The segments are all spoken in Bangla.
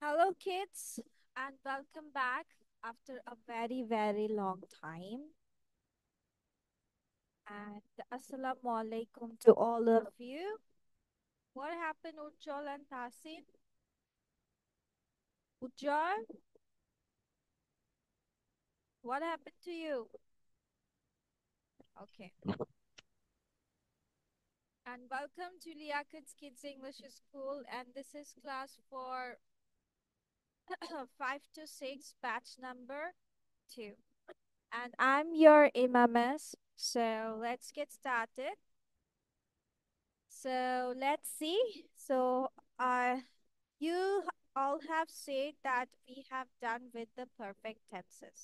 Hello, kids, and welcome back after a very, very long time. And Assalamu alaikum to all of you. What happened, Ujjwal and Tasin? Ujjwal, what happened to you? Okay. And welcome to Liakat's Kids English School. And this is class for 5 to 6, batch number 2. And I'm your Imames. So let's get started. So let's see. You all have said that we have done with the perfect tenses.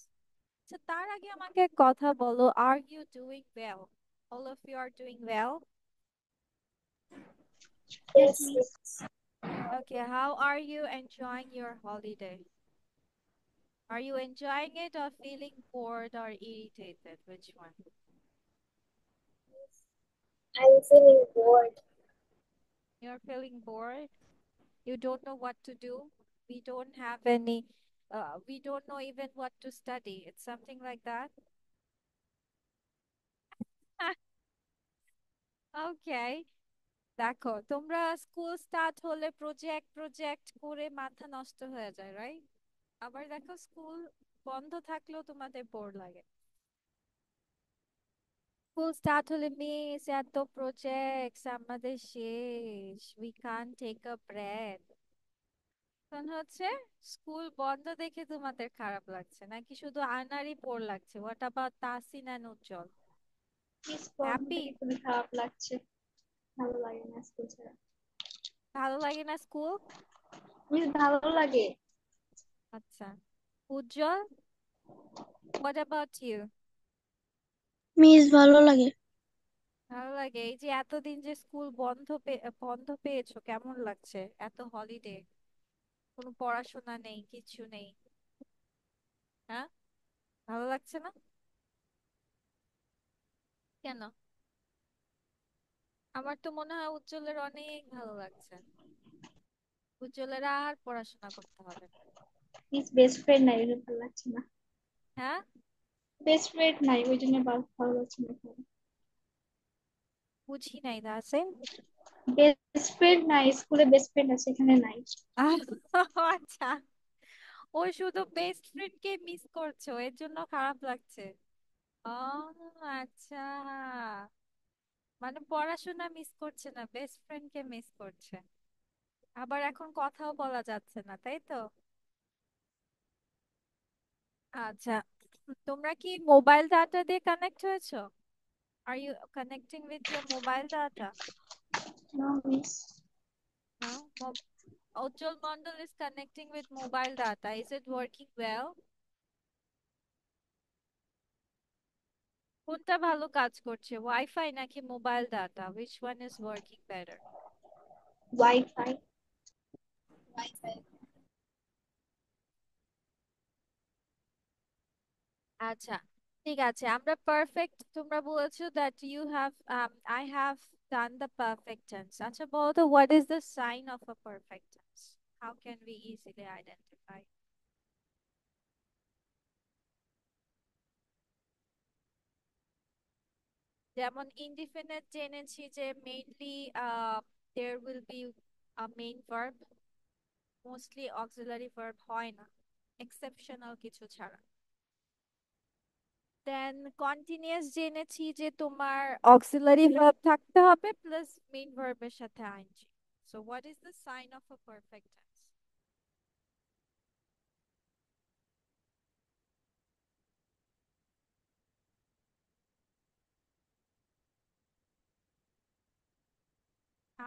So তার আগে আমাকে কথা বলো, are you doing well? All of you are doing well? Yes, miss. Okay, how are you enjoying your holiday? Are you enjoying it or feeling bored or irritated? Which one? I'm feeling bored. You're feeling bored? You don't know what to do? We don't have any, we don't know even what to study. It's something like that. Okay. দেখো তোমরা স্কুল স্টার্ট হলে প্রজেক্ট প্রজেক্ট করে মাথা নষ্ট হয়ে যায়, রাইট? আবার দেখো স্কুল বন্ধ থাকলেও তোমাদের বোর লাগে। স্কুল স্টার্ট হলে মিস এত প্রজেক্টস আমাদের শেষ, we can't take a breath. তখন হচ্ছে স্কুল বন্ধ দেখে তোমাদের খারাপ লাগছে নাকি শুধু আনারই বোর লাগছে? What about Tasin and Ujjwal? Miss বন্ধ হ্যাপি? থেকে খুবই খারাপ লাগছে। ভালো লাগে না স্কুল ছাড়া। ভালো লাগে না স্কুল? মিস ভালো লাগে। আচ্ছা, উজ্জ্বল, হোয়াট অ্যাবাউট ইউ? মিস ভালো লাগে। ভালো লাগে। এই যে এতদিন যে স্কুল বন্ধ পেয়েছো, কেমন লাগছে? এত হলিডে, কোনো পড়াশোনা নেই, কিছু নেই। হ্যাঁ, ভালো লাগছে না? কেন? আমার তো মনে হয় উজ্জ্বলের অনেক ভালো লাগছে। উজ্জ্বলের আর পড়াশোনা করতে হবে না। মিস বেস্ট ফ্রেন্ড নাই, ওই জন্য ভালো লাগছে না। হ্যাঁ, বেস্ট ফ্রেন্ড নাই, ওই জন্য ভালো লাগছে না। বুঝি নাই দাসেন। বেস্ট ফ্রেন্ড নাই, স্কুলে বেস্ট ফ্রেন্ড আছে, এখানে নাই। আচ্ছা, ও শুধু বেস্ট ফ্রেন্ড কে মিস করছো, এর জন্য খারাপ লাগছে। ও আচ্ছা, মানে পড়াশোনা মিস করছে না, বেস্ট ফ্রেন্ড কে মিস করছে। আবার এখন কথাও বলা যাচ্ছে না, তাই তো? আচ্ছা, তোমরা কি মোবাইল ডাটা দিয়ে কানেক্ট হয়েছো? Are you connecting with your mobile data? No miss. No. Ujjwal Mondal is connecting with mobile data. Is it working well? কোনটা ভালো কাজ করছে, ওয়াইফাই নাকি mobile data? Which one is working better? Wifi. আচ্ছা, ঠিক আছে, আমরা পারফেক্ট, তোমরা বলেছো that you have I have done the perfect tense। আচ্ছা বলো তো, what is the sign of a perfect tense? How can we easily identify? যেমন ইনডিফিনিট জেনেছি যে mainly there will be a main verb, mostly auxiliary verb হয় না, এক্সেপশনাল কিছু ছাড়া। দেন কন্টিনিউয়াস জেনেছি যে তোমার অক্সিলারি ভার্ব থাকতে হবে প্লাস মেইন ভার্বের সাথে I N G. So what is the sign of a perfect tense?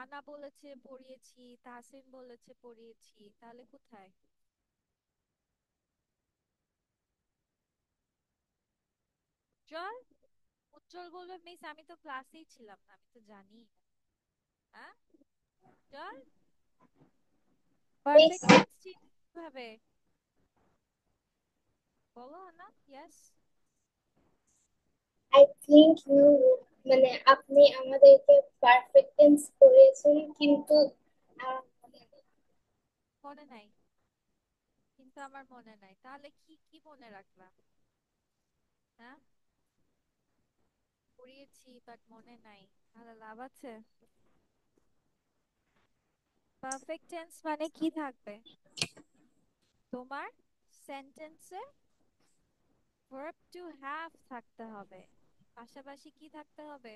Ana বলেছে পড়িয়েছি, তাহসিন বলেছে পড়িয়েছি, তাহলে কোথায়? উজ্জ্বল, উজ্জ্বল বলবে মিস আমি তো ক্লাসেই ছিলাম না, আমি তো জানি না। হ্যাঁ উজ্জ্বল, মিস পারফেক্ট টেন্স চিনি কিভাবে? বলো না, ইয়েস। আই থিংক ইউ, মানে আপনি আমাদেরকে পারফেক্ট টেন্স করেছেন, কিন্তু আহ, মনে নাই? কিন্তু আমার মনে নাই, তাহলে কি কি মনে রাখলাম? হ্যাঁ, পড়িয়েছি বাট মনে নাই, তাহলে লাভ আছে? পারফেক্ট টেন্স মানে কি থাকবে তোমার সেন্টেন্সে? ভার্ব টু হ্যাভ থাকতে হবে, পাশাপাশি কি থাকতে হবে?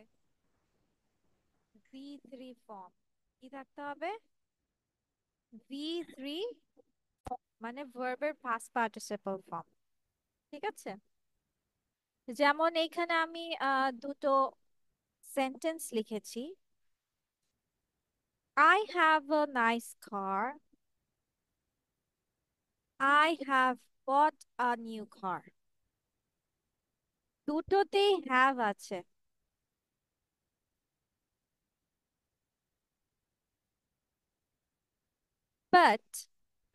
V three form. কি থাকতে হবে? ভি থ্রি, মানে ভার্বের পাস্ট পার্টিসিপল ফর্ম। ঠিক আছে, যেমন এইখানে আমি দুটো সেন্টেন্স লিখেছি। I have a nice car. I have bought a new car. দুটোতেই হ্যাভ আছে। বাট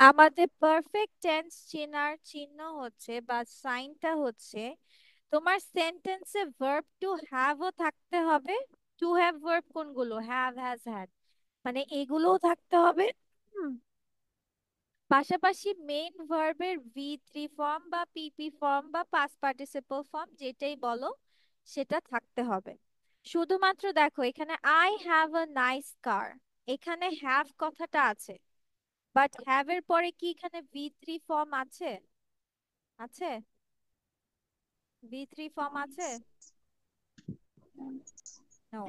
আমাদের পারফেক্ট টেন্স চেনার চিহ্ন হচ্ছে বা সাইনটা হচ্ছে তোমার সেন্টেন্সে ভার্ব টু হ্যাভও থাকতে হবে। টু হ্যাভ ভার্ব কোনগুলো? হ্যাভ, হ্যাজ, হ্যাড, মানে এগুলোও থাকতে হবে। হুম, পাশাপাশি মেইন ভার্বের ভি থ্রি ফর্ম বা পিপি ফর্ম বা পাস্ট পার্টিসিপল ফর্ম যেটাই বলো সেটা থাকতে হবে। শুধুমাত্র দেখো এখানে I have a nice car, এখানে হ্যাভ কথাটা আছে, বাট হ্যাভ এর পরে কি এখানে ভি থ্রি ফর্ম আছে? আছে, ভি থ্রি ফর্ম আছে? নো।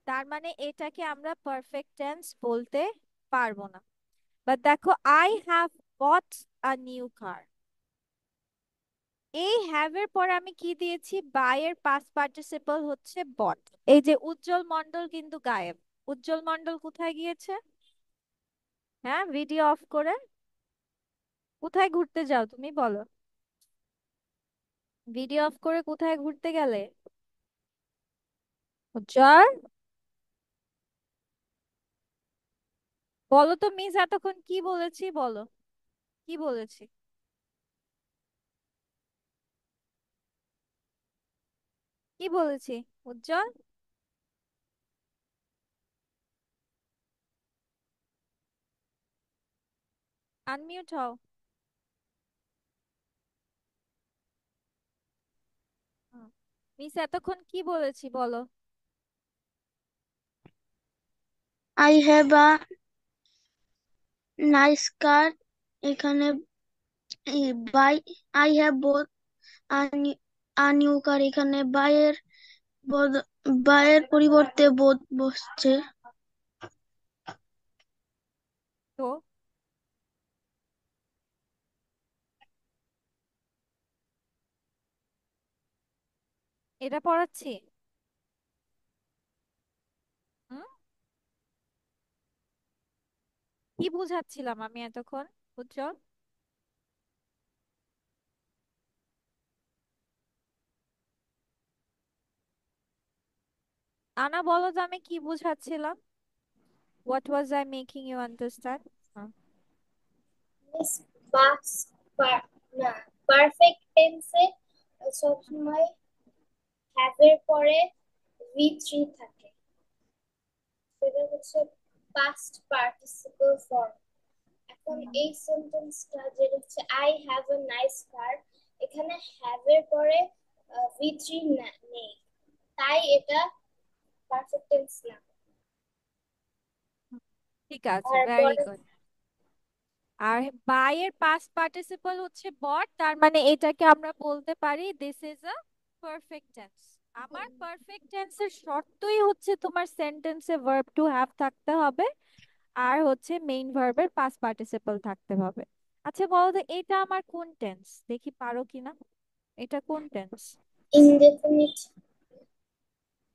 তার মানে এটাকে আমরা পারফেক্ট টেন্স বলতে পারবো না। বাট দেখো I have bought a new কার, এই হ্যাভ এর পরে আমি কি দিয়েছি? বাই এর পাস্ট পার্টিসিপল হচ্ছে বট। এই যে উজ্জ্বল মন্ডল কিন্তু গায়েব। উজ্জ্বল মন্ডল কোথায় গিয়েছে? হ্যাঁ, ভিডিও অফ করে কোথায় ঘুরতে যাও তুমি বলো? ভিডিও অফ করে কোথায় ঘুরতে গেলে? উজ্জ্বল, বলো তো মিস এতক্ষণ কি বলেছি, বলো কি বলেছি? কি বলেছি উজ্জ্বল? আনমিউট হও। মিস এতক্ষণ কি বলেছি বলো? I have a nice car, এখানে buy, I have bought a new car, এখানে বাইয়ের পরিবর্তে বোধ বসছে। তো এটা পড়াচ্ছি। হুম, কি বুঝাচ্ছিলাম আমি এতক্ষণ উজ্জ্বল? আনা বলো তো আমি কি বুঝাচ্ছিলাম? What was I making you understand? Miss pass না, পারফেক্ট টেন্সে সবসময় হ্যাভ এর পরে ভি থ্রি থাকে, সেটা হচ্ছে পাস্ট পার্টিসিপল ফর্ম। এখন হুম, এই সেন্টেন্সটা যেটা হচ্ছে I have a nice car, এখানে হ্যাভ এর পরে ভি থ্রি নেই, তাই এটা পারফেক্ট টেন্স না। ঠিক আছে, ভেরি তারপরে গুড। আর বাই এর পাস্ট পার্টিসিপল হচ্ছে বট, তার মানে এটাকে আমরা বলতে পারি this is a perfect tense. আমার পারফেক্ট টেন্সের শর্তই হচ্ছে তোমার সেন্টেন্সে ভার্ব টু হ্যাভ থাকতে হবে, আর হচ্ছে মেইন ভার্বের পাস্ট পার্টিসিপল থাকতে হবে। আচ্ছা বলো তো এটা আমার কোন টেন্স, দেখি পারো কিনা। এটা কোন টেন্স? ইনডেফিনিট।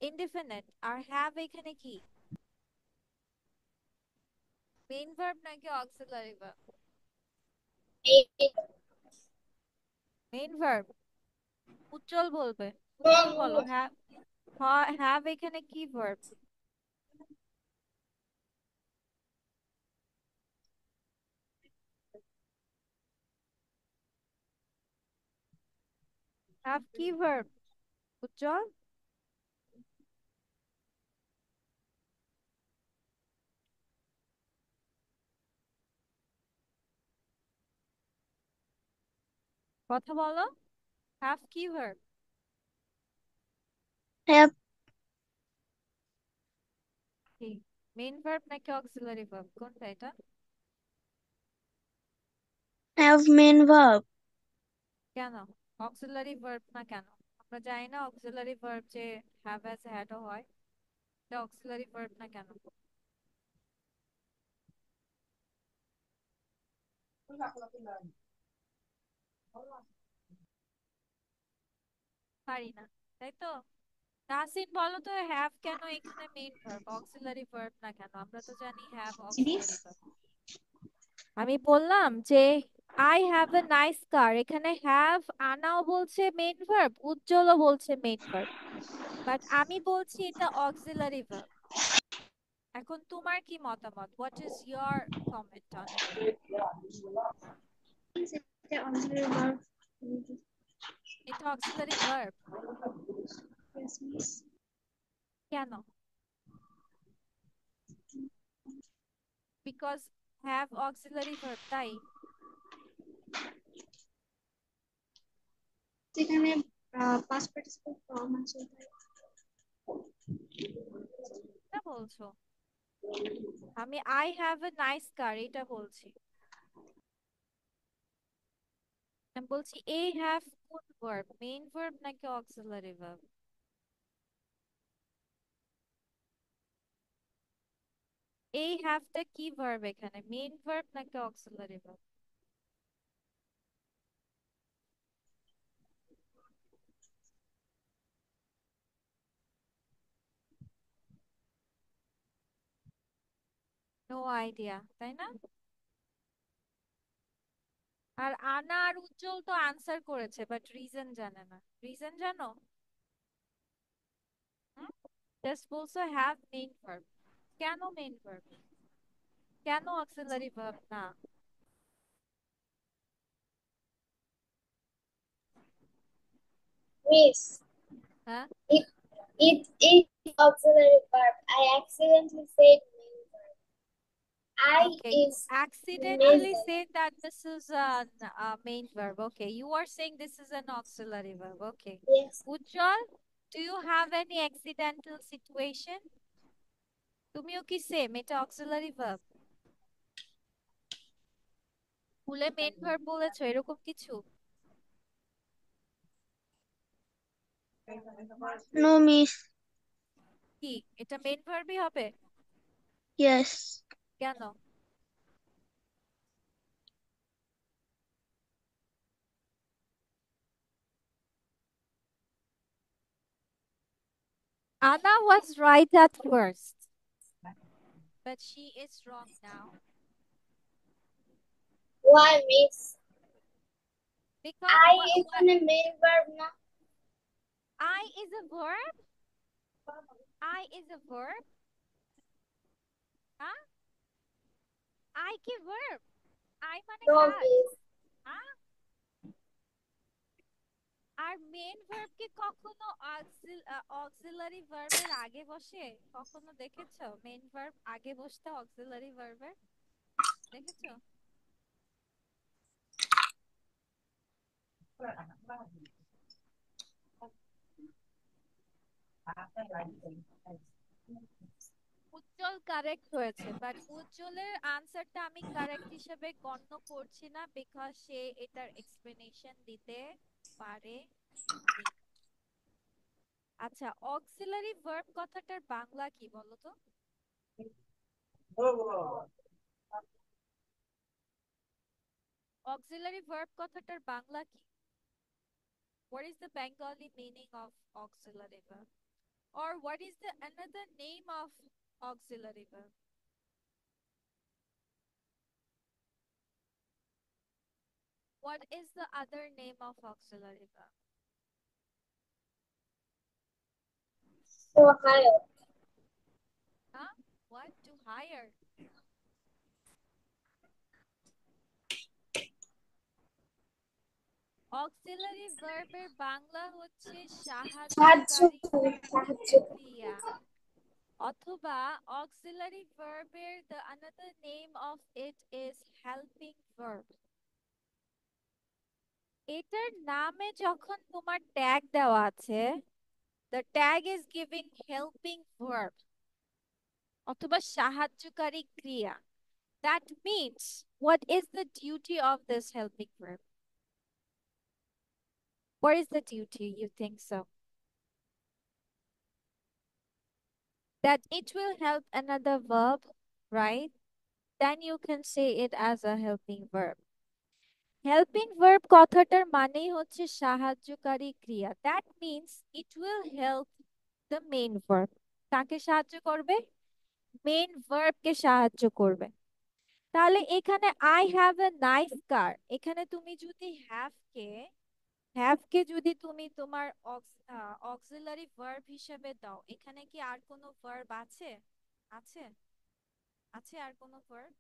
ইনডিফিনিট। আর হ্যাভ এখানে কি, মেইন ভার্ব নাকি auxiliary verb? Main verb. Ujjwal বলবে, উজ্জ্বল বলো হ্যাভ। হ্যাভ এখানে কি ভার্ব? হ্যাভ কি ভার্ব উজ্জ্বল? কথা বলো। হ্যাভ কি ভার্ব? have কি, মেইন ভার্ব নাকি অক্সিলারি ভার্ব, কোনটা এটা? have main verb. কেন অক্সিলারি ভার্ব না কেন? আমরা জানি না অক্সিলারি ভার্ব যে হ্যাভ অ্যাজ হ্যাডও হয়, এটা অক্সিলারি ভার্ব না কেন? পারি না, তাই তো। তাসিন বলো তো, হ্যাভ কেন এখানে মেইন ভার্ব, অক্সিলারি ভার্ব না কেন? আমরা তো জানি হ্যাভ অক্সিলারি ভার্ব। আমি বললাম যে I have a nice car, এখানে হ্যাভ আনাও বলছে মেইন ভার্ব, উজ্জ্বলও বলছে মেইন ভার্ব, বাট আমি বলছি এটা অক্সিলারি ভার্ব। এখন তোমার কি মতামত? What is your comment on it? এটা auxiliary verb. এটা অক্সিলারি ভার্ব Yes, miss. কেন? বিকজ হ্যাভ অক্সিলারি ভার্ব, তাই? যেখানে past participle form আছে তাই। এটা বলছো? আমি আই হ্যাভ এ নাইস কার এটা বলছি। আমি বলছি এ হ্যাভ কোন ভার্ব, মেইন ভার্ব নাকি অক্সিলারি ভার্ব? এই হ্যাভটা কি ভার্ব এখানে, মেইন ভার্ব নাকি অক্সিলারি ভার্ব? নো আইডিয়া, তাই না? আর আনা আর উজ্জ্বল তো আনসার করেছে, বাট রিজন জানে না। রিজন জানো? জাস্ট বলছো হ্যাভ মেইন ভার্ব। কেন মেইন ভার্ব, কেন অক্সিলারি ভার্ব না? Miss, হ্যাঁ, it it is auxiliary verb. I accidentally said main verb. I okay, you is main accidentally verb. said that this is a main verb. Okay, you are saying this is an auxiliary verb. Okay. Yes. Ujjwal, do you have any accidental situation? তুমিও কি সেম, এটা অক্সিলারি ভার্ব? ভুলে মেইন ভার্ব বলেছো এরকম কিছু? No, miss. কি, এটা মেইন ভার্বই হবে? Yes. কেন? Anna was right at first, but she is wrong now. Why, Miss? Because I is in a main verb na. I is a verb? I is a verb? হ্যাঁ, I কি verb? I মানে No, কাজ। Miss. হ্যাঁ, আর মেইন ভার্ব কি কখনো অক্সিলারি ভার্বের আগে বসে? কখনো দেখেছো মেইন ভার্ব আগে বসতে অক্সিলারি ভার্বের? দেখেছো? উজ্জ্বল কারেক্ট হয়েছে, বাট উজ্জ্বলের আনসারটা আমি কারেক্ট হিসেবে গণ্য করছি না, বিকজ সে এটার এক্সপ্লেনেশন দিতে পারে। আচ্ছা, অক্সিলারি ভার্ব কথাটার বাংলা কি বলো তো? অক্সিলারি ভার্ব কথাটার বাংলা কি? What is the Bengali meaning of auxiliary verb? Or what is the another name of auxiliary verb? What is the other name of auxiliary verb? Ohio. Huh? What? To hire? Auxiliary ভার্বের বাংলা হচ্ছে সাহায্যকারী সাহায্য। ক্রিয়া, অথবা অক্সিলারি ভার্বের the another name of it is helping verb. এটার নামে যখন তোমার ট্যাগ দেওয়া আছে, the tag is giving helping verb অথবা সাহায্যকারী ক্রিয়া, that means what is the duty of this helping verb? What is the duty, you think so? That it will help another verb, right? Then you can say it as a helping verb. Helping verb কথাটার মানেই হচ্ছে সাহায্যকারী ক্রিয়া। That means it will help the main verb. কাকে সাহায্য করবে? মেইন ভার্বকে সাহায্য করবে। তাহলে এখানে I have a nice car, এখানে তুমি যদি হ্যাভ কে যদি তুমি তোমার অক্সিলারি ভার্ব হিসেবে দাও, এখানে কি আর কোনো ভার্ব আছে? আছে? আছে আর কোনো ভার্ব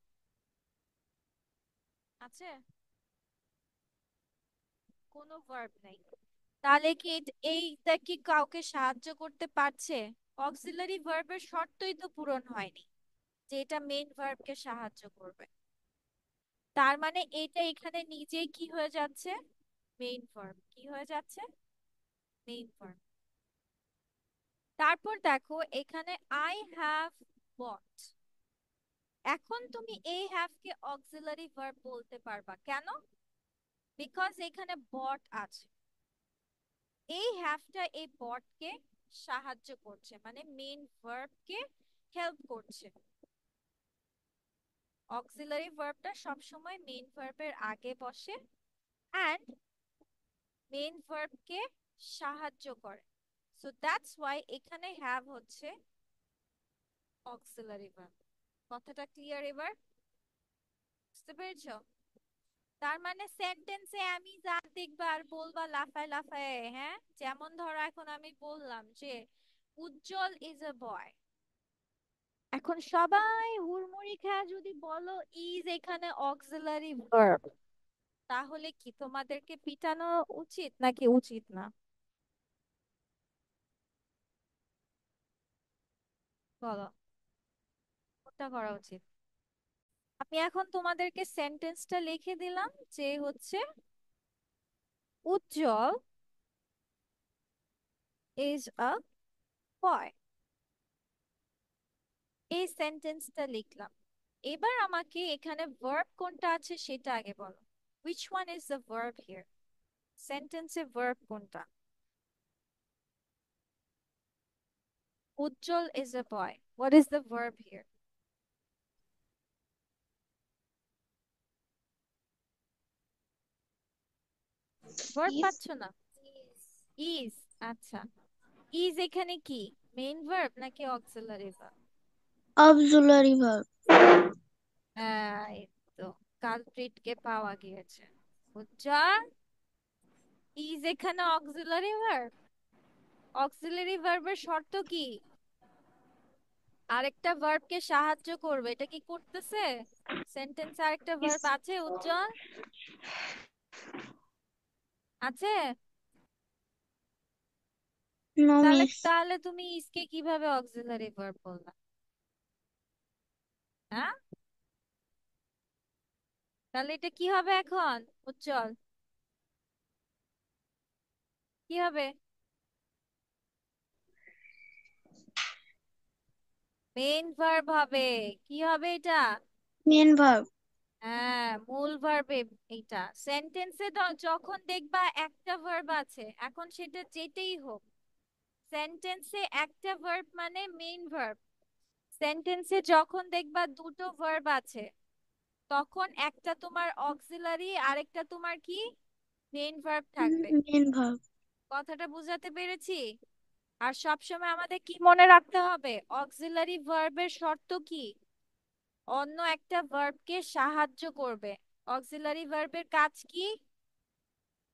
আছে? কোনো ভার্ব নেই। তাহলে কি এইটা কি কাউকে সাহায্য করতে পারছে? অক্সিলারি ভার্বের শর্তই তো পূরণ হয়নি যে এটা মেইন ভার্বকে সাহায্য করবে। তার মানে এটা এখানে নিজেই কি হয়ে যাচ্ছে? Main verb. কি হয়ে যাচ্ছে? Main verb. তারপর দেখো এখানে আই হ্যাভ বট। এখন তুমি এই হ্যাভ কে অক্সিলারি ভার্ব বলতে পারবা কেন? বিকজ এখানে বট আছে। এই হ্যাভটা এই বটকে সাহায্য করছে, মানে মেইন ভার্বকে হেল্প করছে। অক্সিলারি ভার্বটা সবসময় মেইন ভার্বের আগে বসে অ্যান্ড মেইন ভার্বকে সাহায্য করে। সো দ্যাটস ওয়াই এখানে হ্যাভ হচ্ছে অক্সিলারি ভার্ব। কথাটা ক্লিয়ার এবার? বুঝতে পেরেছো? তার মানে সেন্টেন্সে আমি যা দেখবা আর বলবা লাফায় লাফায়, হ্যাঁ, যেমন ধরো এখন আমি বললাম যে উজ্জ্বল ইজ এ বয়, এখন সবাই হুড়মুড়ি খায় যদি বলো ইজ এখানে অক্সিলারি ভার্ব, তাহলে কি তোমাদেরকে পিটানো উচিত নাকি উচিত না? বলো, কোনটা করা উচিত? আমি এখন তোমাদেরকে সেন্টেন্সটা লিখে দিলাম যে হচ্ছে উজ্জ্বল ইজ আ বয়, এই সেন্টেন্সটা লিখলাম। এবার আমাকে এখানে ভার্ব কোনটা আছে সেটা আগে বলো। which one is the verb here? সেন্টেন্সে ভার্ব কোনটা? উজ্জ্বল is a boy, what is the verb here? Verb is পাচ্ছ না? is, আচ্ছা। is এখানে কি মেইন ভার্ব নাকি অক্সিলারি ভার্ব? auxiliary verb. এই তো কালপ্রিট কে পাওয়া গিয়েছে। উজ্জ্বল is এখানে অক্সিলারি ভার্ব। অক্সিলারি ভার্বের শর্ত কি? আরেকটা ভার্বকে সাহায্য করবে, এটা কি করতেছে? সেন্টেন্সে আরেকটা ভার্ব Is আছে উজ্জ্বল? আছে? no তাহলে miss. তাহলে তুমি ইসকে কিভাবে অক্সিলারি ভার্ব বললা? হ্যাঁ, তাহলে এটা কি হবে এখন উজ্জ্বল? কি হবে? মেইন ভার্ব হবে। কি হবে এটা? Main verb. হ্যাঁ, মূল ভার্ব। এইটা সেন্টেন্সে যখন দেখবা একটা ভার্ব আছে, এখন সেটা যেটাই হোক, সেন্টেন্সে একটা ভার্ব মানে মেইন ভার্ব। সেন্টেন্সে যখন দেখবা দুটো ভার্ব আছে, তখন একটা তোমার অক্সিলারি আরেকটা তোমার কি মেইন ভার্ব থাকবে। Main verb. কথাটা বুঝাতে পেরেছি? আর সবসময় আমাদের কি মনে রাখতে হবে, অক্সিলারি ভার্বের শর্ত কি? অন্য একটা ভার্বকে সাহায্য করবে। অক্সিলারি ভার্বের কাজ কি?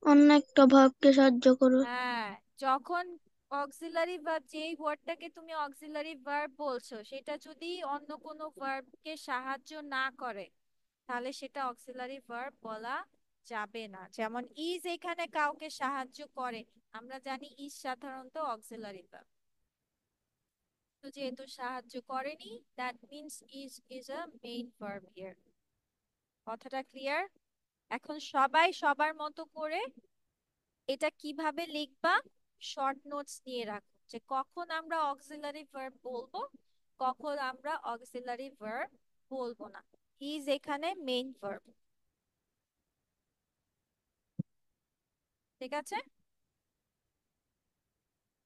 অন্য একটা ভার্বকে সাহায্য করো। হ্যাঁ, যখন অক্সিলারি ভার্ব, যেই ওয়ার্ডটাকে তুমি অক্সিলারি ভার্ব বলছো সেটা যদি অন্য কোনো ভার্বকে সাহায্য না করে, তাহলে সেটা অক্সিলারি ভার্ব বলা যাবে না। যেমন ইজ এখানে কাউকে সাহায্য করে, আমরা জানি ইজ সাধারণত অক্সিলারি ভার্ব। তো যেহেতু সাহায্য করেনি, that means is is a main verb here. কথাটা ক্লিয়ার? এখন সবাই সবার মতো করে এটা কিভাবে লিখবা, শর্ট নোটস নিয়ে রাখো যে কখন আমরা অক্সিলারি ভার্ব বলবো, কখন আমরা অক্সিলারি ভার্ব বলবো না। ইজ এখানে মেইন ভার্ব, ঠিক আছে।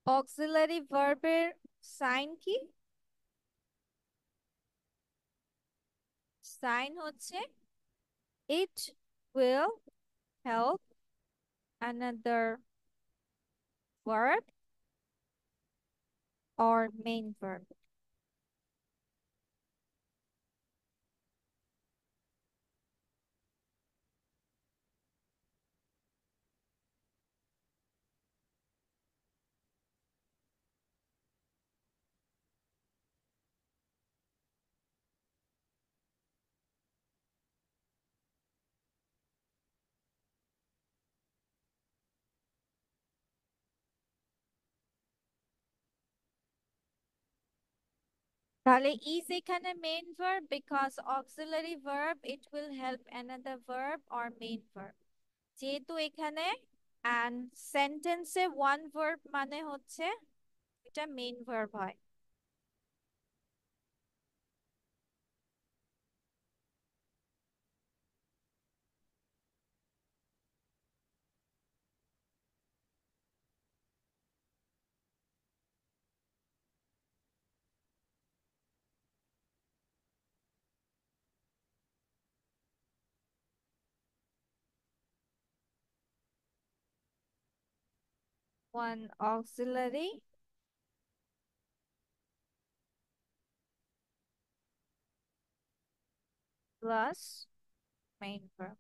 অক্সিলারি ভার্বের সাইন কি? সাইন হচ্ছে it will help another verb or main verb. তাহলে is এখানে main verb because auxiliary verb it will help another verb or main verb। যেহেতু এখানে and sentence A one verb মানে হচ্ছে এটা main verb হয়। One auxiliary plus main verb।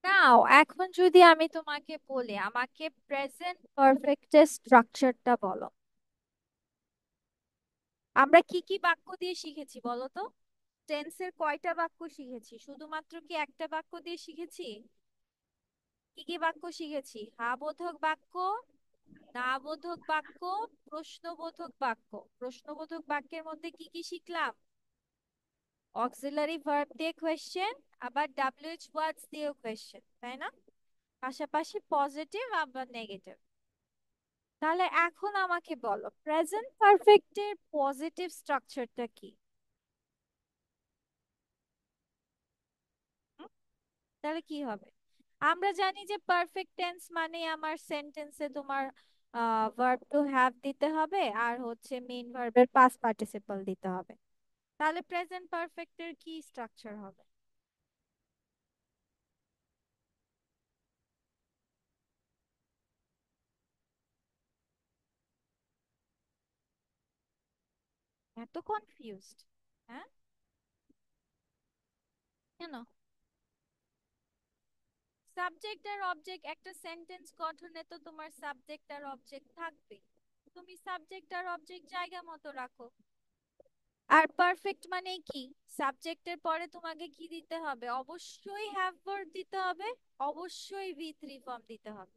নাও এখন যদি আমি তোমাকে বলি আমাকে প্রেজেন্ট পারফেক্টের স্ট্রাকচারটা বলো, আমরা কি কি বাক্য দিয়ে শিখেছি বলো তো? টেন্সের কয়টা বাক্য শিখেছি? শুধুমাত্র কি একটা বাক্য দিয়ে শিখেছি? কি কি বাক্য শিখেছি? হা বোধক বাক্য, না বোধক বাক্য, প্রশ্নবোধক বাক্য। প্রশ্নবোধক বাক্যের মধ্যে কি কি শিখলাম? অক্সিলারি ভার্ব দিয়ে কোয়েশ্চেন, আবার ডাব্লিউএইচ ওয়ার্ডস দিয়েও কোয়েশ্চেন, তাই না? পাশাপাশি পজিটিভ আবার নেগেটিভ। তাহলে এখন আমাকে বলো প্রেজেন্ট পারফেক্টের পজিটিভ স্ট্রাকচারটা কি? হুম? তাহলে কি হবে? আমরা জানি যে পারফেক্ট টেন্স মানে আমার সেন্টেন্সে তোমার ভার্ব টু হ্যাভ দিতে হবে আর হচ্ছে মেইন ভার্বের পাস্ট পার্টিসিপল দিতে হবে। তাহলে প্রেজেন্ট পারফেক্টের কি স্ট্রাকচার হবে? এত কনফিউজড? হ্যাঁ, কেন? সাবজেক্ট আর অবজেক্ট, একটা সেন্টেন্স গঠনে তো তোমার সাবজেক্ট আর অবজেক্ট থাকবে, তুমি সাবজেক্ট আর অবজেক্ট জায়গা মতো রাখো। আর পারফেক্ট মানে কি? সাবজেক্টের পরে তোমাকে কি দিতে হবে? অবশ্যই হ্যাভ ভার্ব দিতে হবে, অবশ্যই ভি থ্রি ফর্ম দিতে হবে।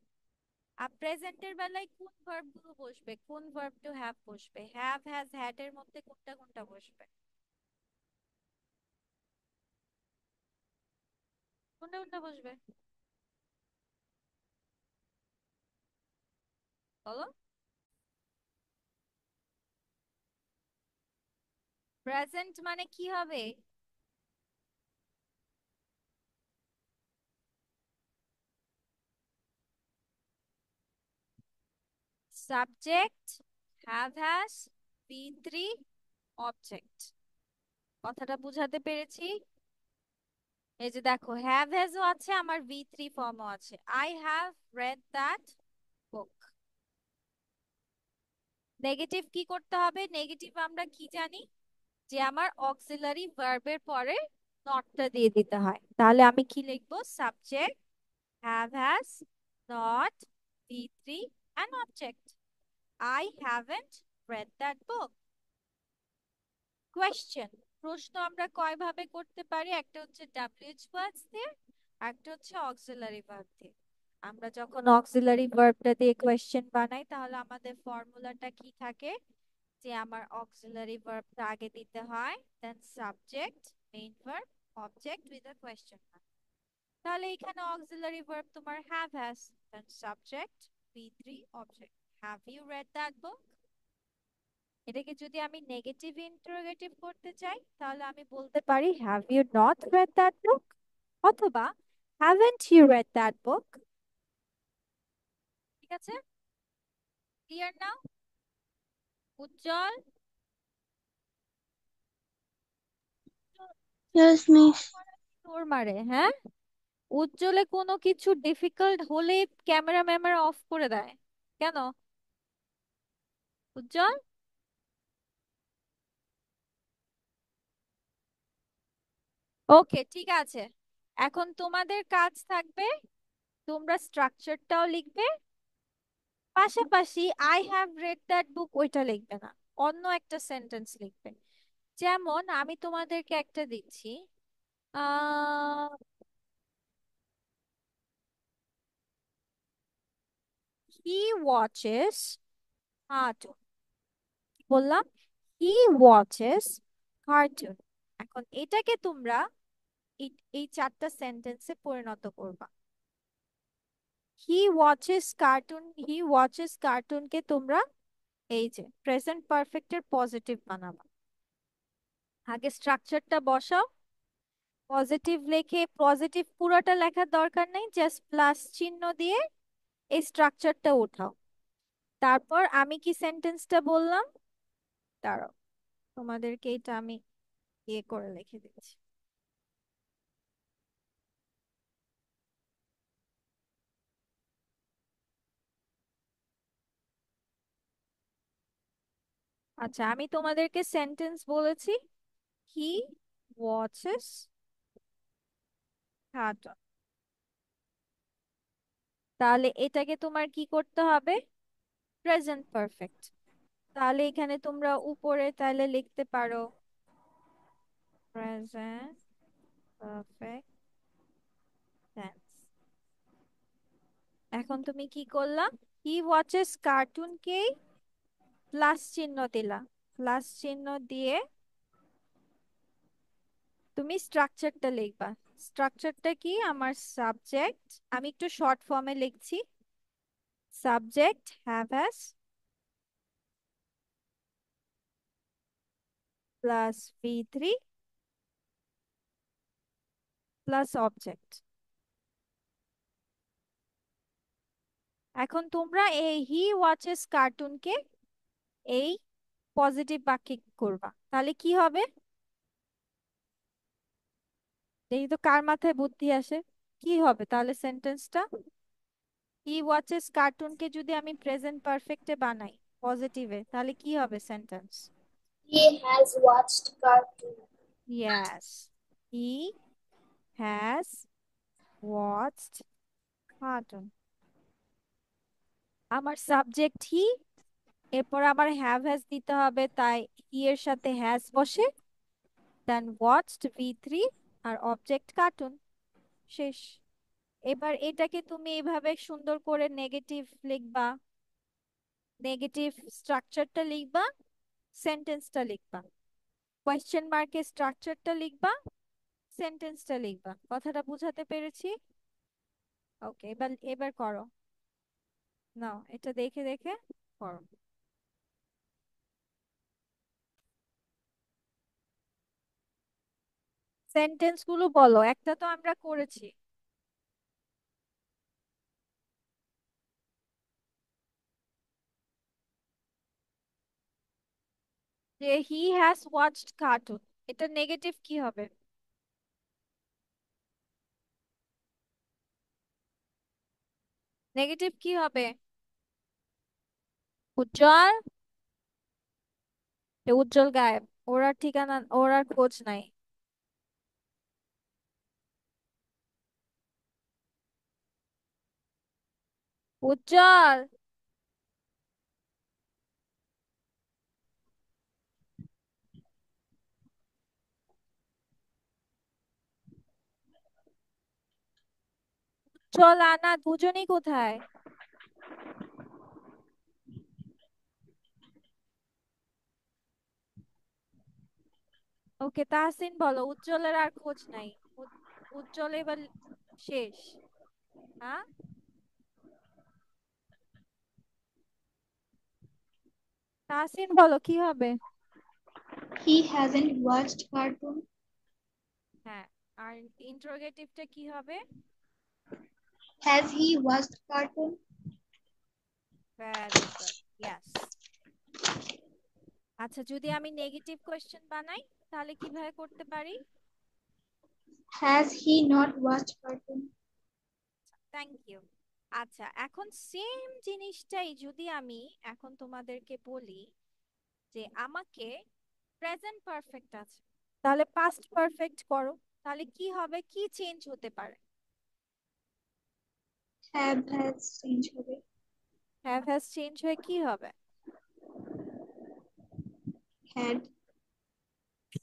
আর প্রেজেন্টের বেলায় কোন ভার্ব গুলো বসবে, কোন ভার্ব টু হ্যাভ বসবে? হ্যাভ, হ্যাজ, হ্যাড এর মধ্যে কোনটা কোনটা বসবে? কোনটা কোনটা বসবে বলো? প্রেজেন্ট মানে কি হবে? Subject, have has, V three, object. কথাটা বুঝাতে পেরেছি? এই যে দেখো হ্যাভ হ্যাজও আছে, আমার ভি থ্রি ফর্মও আছে। I have read that book. Negative কি করতে হবে? নেগেটিভ আমরা কি জানি? যে আমার অক্সিলারি ভার্বের পরে নটটা দিয়ে দিতে হয়। তাহলে আমি কি লিখবো? Subject have has not V3 an object. I haven't read that book. Question, প্রশ্ন আমরা কয় ভাবে করতে পারি? একটা হচ্ছে WH ওয়ার্ডস দিয়ে, একটা হচ্ছে অক্সিলারি ভার্ব দিয়ে। আমরা যখন অক্সিলারি ভার্বটা দিয়ে কোয়েশ্চেন বানাই তাহলে আমাদের ফর্মুলাটা কি থাকে? যে আমার অক্সিলারি ভার্বটা আগে দিতে হয়, then subject, main verb, object with a question mark. তাহলে এখানে অক্সিলারি ভার্ব তোমার have has, then subject, V3, object. Have you read that book? এটাকে যদি আমি নেগেটিভ ইন্টারোগেটিভ করতে চাই তাহলে আমি বলতে পারি have you not read that book, অথবা haven't you read that book. ঠিক আছে, clear now? Ujjwal, Yes, of miss. করা কি তোর মারে? হ্যাঁ, উজ্জ্বলে কোনো কিছু ডিফিকাল্ট হলে ক্যামেরা ম্যামেরা অফ করে দেয় কেন? উজ্জ্বল, ওকে ঠিক আছে। এখন তোমাদের কাজ থাকবে তোমরা স্ট্রাকচারটাও লিখবে, পাশাপাশি আই হ্যাভ রেড দ্যাট বুক ওইটা লিখবে না, অন্য একটা সেন্টেন্স লিখবে। যেমন আমি তোমাদেরকে একটা দিচ্ছি, আহ হি ওয়াচেস কার্টুন, বললাম হি ওয়াচেস কার্টুন। এখন এটাকে তোমরা এই এই চারটা সেন্টেন্সে পরিণত করবা। He watches cartoon, he watches কার্টুনকে তোমরা এই যে প্রেজেন্ট পারফেক্টের পজিটিভ বানাবা। আগে স্ট্রাকচারটা বসাও, পজিটিভ লিখে, পজিটিভ পুরোটা লেখার দরকার নেই, জাস্ট প্লাস চিহ্ন দিয়ে এই স্ট্রাকচারটা উঠাও। তারপর আমি কি সেন্টেন্সটা বললাম, দাঁড়াও তোমাদেরকে এটা আমি ইয়ে করে লিখে দিচ্ছি। আচ্ছা, আমি তোমাদেরকে সেন্টেন্স বলেছি হি ওয়াচেস কার্টুন, তাহলে এটাকে তোমার কি করতে হবে? Present perfect. তাহলে এখানে তোমরা উপরে তাহলে লিখতে পারো প্রেজেন্ট পারফেক্ট টেন্স। এখন তুমি কি করলা? হি ওয়াচেস কার্টুনকে প্লাস চিহ্ন দিলা, প্লাস চিহ্ন দিয়ে তুমি স্ট্রাকচারটা লিখবা। স্ট্রাকচারটা কি? আমার সাবজেক্ট, আমি একটু শর্ট ফর্মে লিখছি, subject have has plus V3 plus object. এখন তোমরা এই হি ওয়াচেস কার্টুনকে এই পজিটিভ বাক্যে করবা, তাহলে কি হবে? দেখি তো কার মাথায় বুদ্ধি আসে। কি হবে তাহলে সেন্টেন্সটা? হি ওয়াচেস কার্টুনকে যদি আমি প্রেজেন্ট পারফেক্টে বানাই পজিটিভে, তাহলে কি হবে sentence? He has watched cartoon. Yes, he has watched cartoon. আমার সাবজেক্ট হি, এরপর আমার হ্যাভ হ্যাজ দিতে হবে, তাই হি এর সাথে হ্যাজ বসে, দেন ওয়াচড V3, আর অবজেক্ট কার্টুন। শেষ। এবার এটাকে তুমি এইভাবে সুন্দর করে নেগেটিভ লিখবা, নেগেটিভ স্ট্রাকচারটা লিখবা, সেন্টেন্সটা লিখবা, কোয়েশ্চেন মার্কের স্ট্রাকচারটা লিখবা, সেন্টেন্সটা লিখবা। কথাটা বুঝাতে পেরেছি? ওকে, এবার এবার করো, নাও এটা দেখে দেখে করো। সেন্টেন্স গুলো বলো, একটা তো আমরা করেছি। যে হি হ্যাজ ওয়াচড কার্টুন, এটা নেগেটিভ কি হবে? নেগেটিভ কি হবে? উজ্জ্বল, এ উজ্জ্বল গায়েব, ওর আর ঠিকানা, ওর আর খোঁজ নাই। উজ্জ্বল, উজ্জ্বল আনা দুজনেই কোথায়? ওকে, তাহসিন বলো। উজ্জ্বলের আর খোঁজ নাই। উজ্জ্বল এবার শেষ। হ্যাঁ, তাহসিন বলো কি হবে? He hasn't watched cartoon. হ্যাঁ, আর ইন্টারোগেটিভটা কি হবে? Has he watched cartoon? Very good, yes. আচ্ছা, যদি আমি নেগেটিভ কোয়েশ্চেন বানাই তাহলে কিভাবে করতে পারি? Has he not watched cartoon? Thank you. আচ্ছা, এখন সেম জিনিসটাই যদি আমি এখন তোমাদেরকে বলি যে আমাকে প্রেজেন্ট পারফেক্ট আছে, তাহলে পাস্ট পারফেক্ট করো, তাহলে কি হবে, কি চেঞ্জ হতে পারে? Have has change হবে। হ্যাভ হ্যাজ চেঞ্জ হয়ে কি হবে? Had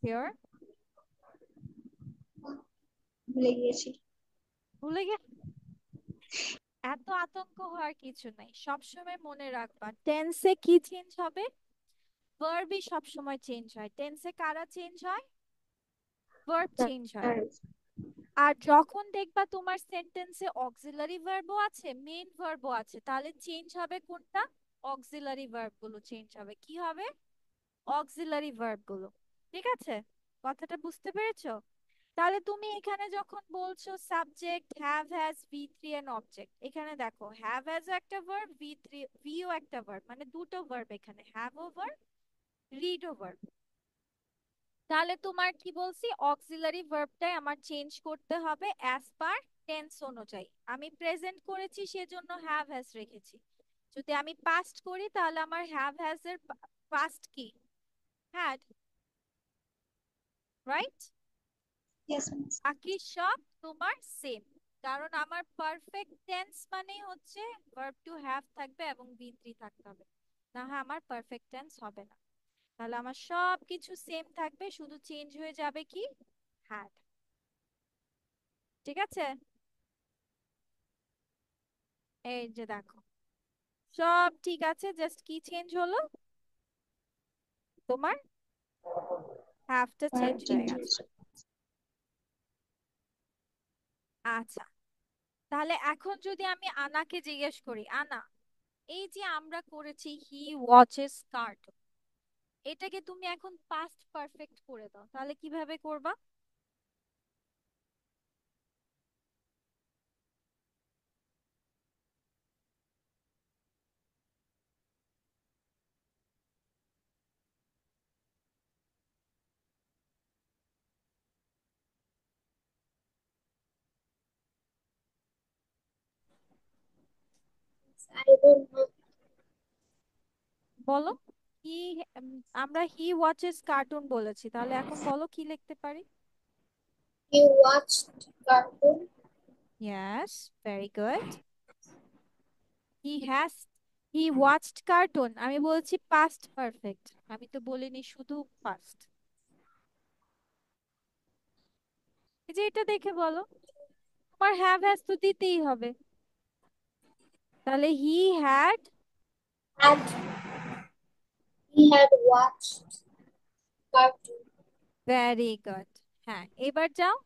sure? ভুলে গিয়েছি। ভুলে গে এত আতঙ্ক হওয়ার কিছু নাই, সবসময় মনে রাখবা টেন্সে কি চেঞ্জ হবে। ভার্বই সবসময় চেঞ্জ হয়। টেন্সে কারা চেঞ্জ হয়? ভার্ব চেঞ্জ হয়। Does আর যখন দেখবা তোমার সেন্টেন্সে অক্সিলারি ভার্বও আছে, মেইন ভার্বও আছে, তাহলে চেঞ্জ হবে কোনটা? অক্সিলারি ভার্ব গুলো চেঞ্জ হবে। কি হবে? অক্সিলারি ভার্ব গুলো। ঠিক আছে, কথাটা বুঝতে পেরেছো? তাহলে তুমি এখানে যখন বলছো subject have has V three and object, এখানে দেখো হ্যাভ হ্যাজ একটা ভার্ব, ভি থ্রি ভিও একটা ভার্ব, মানে দুটো ভার্ব এখানে, হ্যাভ ও ভার্ব, রিড ও ভার্ব। তাহলে তোমার কি বলছি, অক্সিলারি ভার্বটাই আমার চেঞ্জ করতে হবে অ্যাজ পার টেন্স অনুযায়ী। আমি প্রেজেন্ট করেছি সেজন্য হ্যাভ হ্যাজ রেখেছি। যদি আমি পাস্ট করি তাহলে আমার হ্যাভ হ্যাজ এর পাস্ট কি? হ্যাড। রাইট? yes miss. বাকি সব তোমার সেম, কারণ আমার পারফেক্ট টেন্স মানে হচ্ছে ভার্ব টু হ্যাভ থাকবে এবং বি থ্রি থাকতে হবে, না হয় আমার পারফেক্ট টেন্স হবে না। তাহলে আমার সব কিছু সেম থাকবে, শুধু চেঞ্জ হয়ে যাবে কি? হ্যাড। ঠিক আছে, এই যে দেখো সব ঠিক আছে, জাস্ট কি চেঞ্জ হলো, তোমার হ্যাভটা Verb চেঞ্জ হয়ে change গেছে। হয়েছে। আচ্ছা, তাহলে এখন যদি আমি আনাকে জিজ্ঞেস করি, আনা এই যে আমরা করেছি হি ওয়াচেস কার্টুন, এটাকে তুমি এখন পাস্ট পারফেক্ট করে দাও, তাহলে কিভাবে করবা? I don't know. বলো কি। আমরা হি ওয়াচেস কার্টুন বলেছি, তাহলে এখন বলো কি লিখতে পারি? He watched cartoon. Yes, very good. He has he watched cartoon, আমি বলছি পাস্ট পারফেক্ট, আমি তো বলিনি শুধু পাস্ট। এই যে এটা দেখে বলো, তোমার হ্যাভ হ্যাজ তো দিতেই হবে, তাহলে he had. Had he had watched cartoon. Very good. হ্যাঁ, এবার যাও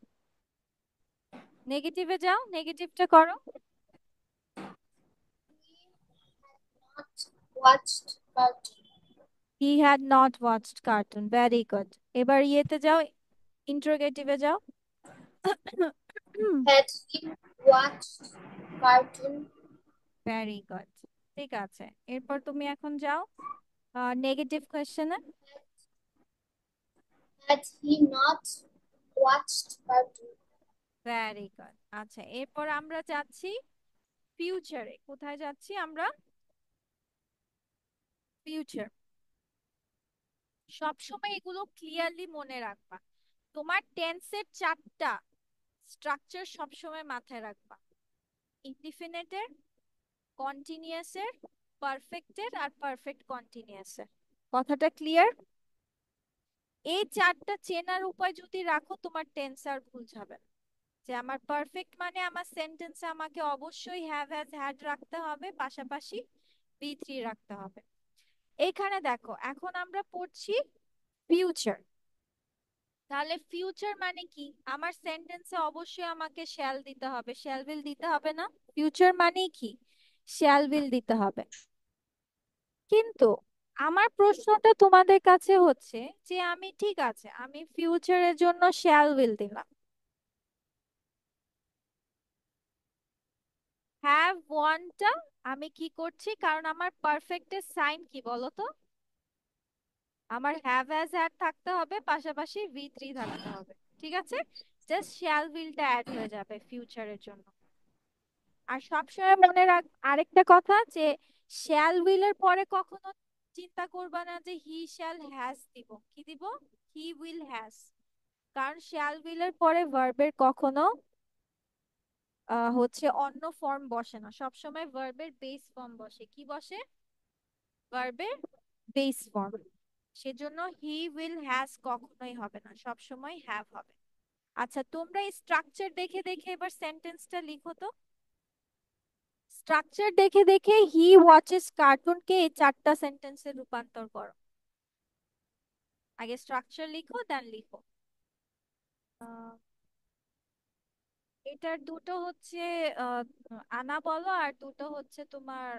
নেগেটিভে, যাও নেগেটিভটা করো। Not watched cartoon. He had not watched cartoon, very good. এবার ইয়েতে যাও, ইন্টারোগেটিভে যাও। Had he watched cartoon? Very good, ঠিক আছে। এরপর তুমি এখন যাও নেগেটিভ কোয়েশ্চেনে। Had he not watched cartoon? Very good. আচ্ছা, এরপর আমরা যাচ্ছি ফিউচারে। কোথায় যাচ্ছি আমরা? ফিউচার। সবসময় এগুলো ক্লিয়ারলি মনে রাখবা। তোমার টেন্সের চারটা স্ট্রাকচার সবসময় মাথায় রাখবা। ইনডিফিনিটের, কন্টিনিউয়াসের, পারফেক্টের আর পারফেক্ট কন্টিনিউয়াসের। কথাটা ক্লিয়ার? এই চারটা চেনার উপায় যদি রাখো তোমার টেন্স আর ভুল যাবে না। যে আমার পারফেক্ট মানে আমার সেন্টেন্সে আমাকে অবশ্যই হ্যাভ হ্যাজ হ্যাড রাখতে হবে, পাশাপাশি বি থ্রি রাখতে হবে। এখানে দেখো এখন আমরা পড়ছি ফিউচার। তাহলে ফিউচার মানে কি? আমার সেন্টেন্সে অবশ্যই আমাকে শ্যাল দিতে হবে, শ্যাল উইল দিতে হবে না? ফিউচার মানে কি? শ্যাল উইল দিতে হবে। কিন্তু আমার প্রশ্নটা তোমাদের কাছে হচ্ছে যে আমি ঠিক আছে, আমি ফিউচারের জন্য শ্যাল উইল দিলাম, হ্যাভ ওয়ানটা আমি কি করছি, কারণ আমার পারফেক্টের সাইন কি বলো তো? আমার হ্যাভ হ্যাজ হ্যাড থাকতে হবে, পাশাপাশি ভি থ্রি থাকতে হবে। ঠিক আছে, জাস্ট শ্যাল উইলটা অ্যাড হয়ে যাবে ফিউচারের জন্য। আর সবসময় মনে রাখ আরেকটা কথা, যে শ্যাল উইলের পরে কখনো চিন্তা করবা না যে হি শ্যাল হ্যাজ দিব। কি দিব? He will has. কারণ শ্যাল উইলের পরে ভার্বের কখনো হচ্ছে অন্য ফর্ম বসে না, সবসময় ভার্বের বেস ফর্ম বসে। কি বসে? ভার্বের বেস ফর্ম। সেজন্য হি উইল হ্যাজ কখনোই হবে না, সবসময় হ্যাভ হবে। আচ্ছা, তোমরা এই স্ট্রাকচার দেখে দেখে এবার সেন্টেন্সটা লিখো তো। স্ট্রাকচার দেখে দেখে হি ওয়াচেস কার্টুনকে এই চারটা সেন্টেন্সে রূপান্তর করো। আগে স্ট্রাকচার লিখো, দেন লিখো। আহ, এটার দুটো হচ্ছে আহ, আনা বলো, আর দুটো হচ্ছে তোমার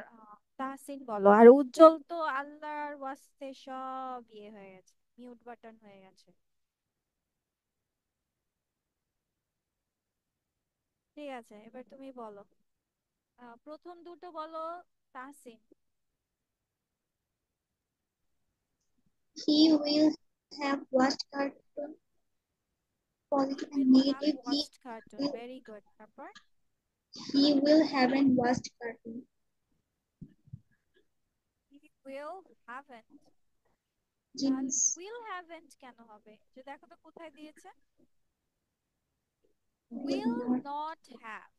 তাহসিন বলো। আর উজ্জ্বল তো আল্লাহর ওয়াস্তে সব ইয়ে হয়ে গেছে, মিউট বাটন হয়ে গেছে। ঠিক আছে, এবার তুমি বলো। প্রথম দুটো বলো Tahsin. He will have watched cartoon. He Positive and will have negative. watched cartoon. Very good. তারপর? He will haven't watched cartoon. He will haven't। তাহলে Jeans. will haven't কেন হবে? যে দেখো তো কোথায় দিয়েছে। Will will not. not have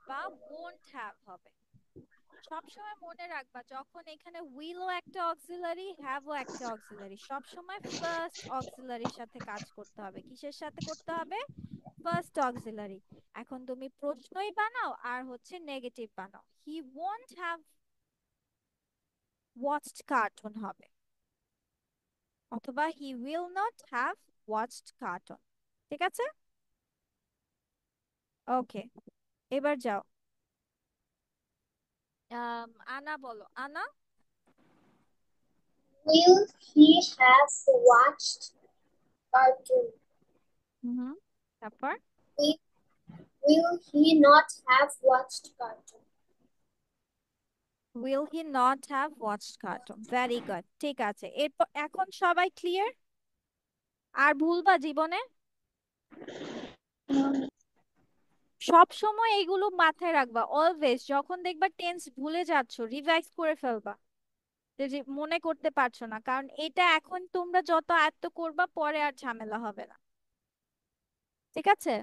বা won't have হবে। সবসময় মনে রাখবা, যখন এখানে will ও একটা অক্সিলারি, have ও একটা অক্সিলারি, সবসময় ফার্স্ট অক্সিলারির সাথে কাজ করতে হবে। কিসের সাথে করতে হবে? First auxiliary. এখন তুমি প্রশ্নই বানাও আর হচ্ছে নেগেটিভ বানাও। হি won't have watched cartoon হবে, অথবা হি will not have watched cartoon। ঠিক আছে, ওকে। এবার যাও, আনা বলো। আনা? Will he have watched cartoon? হুম, তারপর? Will, will he not have watched cartoon? will he not have watched cartoon? very good, ঠিক আছে। এরপর এখন সবাই ক্লিয়ার? আর ভুলবা জীবনে? সব সময় এগুলো মাথায় রাখবা, অলওয়েজ। যখন দেখবা টেন্স ভুলে যাচ্ছ, রিভাইজ করে ফেলবা, যে মনে করতে পারছো না। কারণ এটা এখন তোমরা যত আয়ত্ত করবা, পরে আর ঝামেলা হবে না। ঠিক আছে,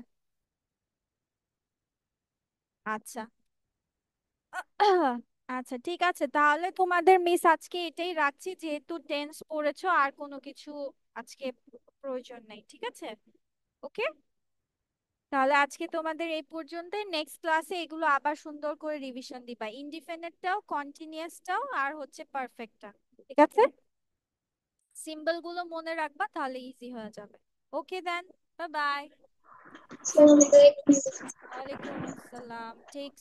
আচ্ছা। আচ্ছা, ঠিক আছে, তাহলে তোমাদের মিস আজকে এটাই রাখছি, যেহেতু টেন্স পড়েছো, আর কোনো কিছু আজকে প্রয়োজন নেই। ঠিক আছে, ওকে। তাহলে আজকে তোমাদের এই পর্যন্তই। নেক্সট ক্লাসে এগুলো আবার সুন্দর করে রিভিশন দিবা, ইনডিফিনিটটাও, কন্টিনিউয়াসটাও, আর হচ্ছে পারফেক্টটা। ঠিক আছে, সিম্বল গুলো মনে রাখবা, তাহলে ইজি হয়ে যাবে। ওকে দেন, বাই বাই। Assalamualaikum. ওয়ালাইকুম আসসালাম। টেক